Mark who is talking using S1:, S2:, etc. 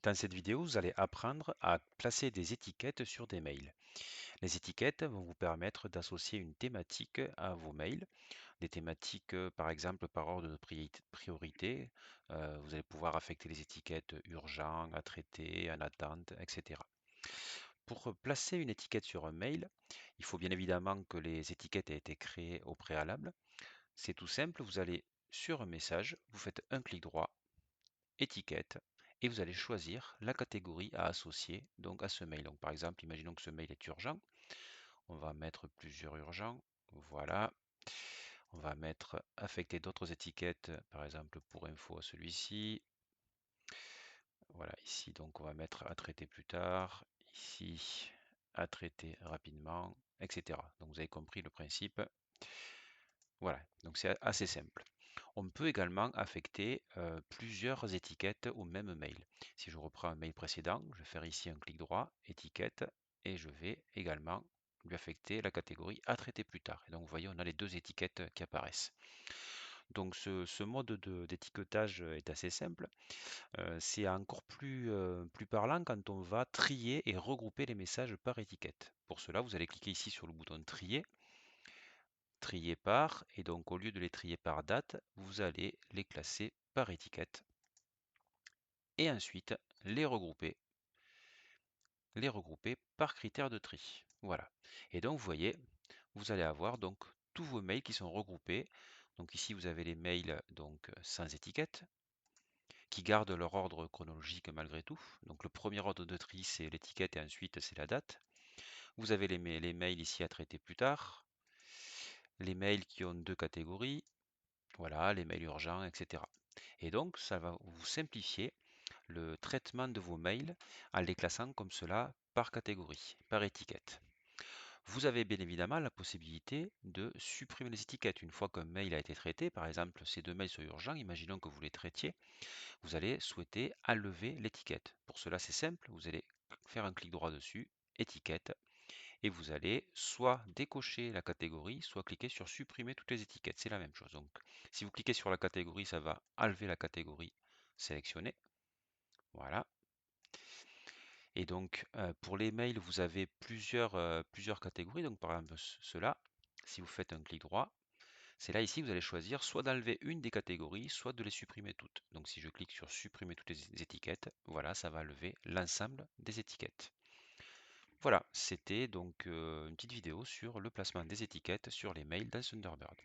S1: Dans cette vidéo, vous allez apprendre à placer des étiquettes sur des mails. Les étiquettes vont vous permettre d'associer une thématique à vos mails, des thématiques par exemple par ordre de priorité. Vous allez pouvoir affecter les étiquettes urgent, à traiter, en attente, etc. Pour placer une étiquette sur un mail, il faut bien évidemment que les étiquettes aient été créées au préalable. C'est tout simple, vous allez sur un message, vous faites un clic droit, étiquette, et vous allez choisir la catégorie à associer donc à ce mail. Donc par exemple, imaginons que ce mail est urgent. On va mettre plusieurs urgents. Voilà. On va mettre affecter d'autres étiquettes, par exemple pour info à celui-ci. Voilà, ici donc on va mettre à traiter plus tard. Ici à traiter rapidement, etc. Donc vous avez compris le principe. Voilà, donc c'est assez simple. On peut également affecter plusieurs étiquettes au même mail. Si je reprends un mail précédent, je vais faire ici un clic droit, étiquette, et je vais également lui affecter la catégorie à traiter plus tard. Et donc vous voyez, on a les deux étiquettes qui apparaissent. Donc ce mode d'étiquetage est assez simple. C'est encore plus parlant quand on va trier et regrouper les messages par étiquette. Pour cela, vous allez cliquer ici sur le bouton trier, trier par, et donc au lieu de les trier par date, vous allez les classer par étiquette et ensuite les regrouper par critère de tri. Voilà. Et donc vous voyez, vous allez avoir donc tous vos mails qui sont regroupés. Donc ici vous avez les mails donc sans étiquette qui gardent leur ordre chronologique malgré tout. Donc le premier ordre de tri c'est l'étiquette et ensuite c'est la date. Vous avez les mails ici à traiter plus tard, les mails qui ont deux catégories, voilà, les mails urgents, etc. Et donc, ça va vous simplifier le traitement de vos mails en les classant comme cela par catégorie, par étiquette. Vous avez bien évidemment la possibilité de supprimer les étiquettes. Une fois qu'un mail a été traité, par exemple ces deux mails sont urgents, imaginons que vous les traitiez, vous allez souhaiter enlever l'étiquette. Pour cela, c'est simple, vous allez faire un clic droit dessus, étiquette, et vous allez soit décocher la catégorie, soit cliquer sur supprimer toutes les étiquettes. C'est la même chose. Donc, si vous cliquez sur la catégorie, ça va enlever la catégorie sélectionnée. Voilà. Et donc, pour les mails, vous avez plusieurs catégories. Donc, par exemple, cela, si vous faites un clic droit, c'est là ici que vous allez choisir soit d'enlever une des catégories, soit de les supprimer toutes. Donc, si je clique sur supprimer toutes les étiquettes, voilà, ça va enlever l'ensemble des étiquettes. Voilà, c'était donc une petite vidéo sur le placement des étiquettes sur les mails dans Thunderbird.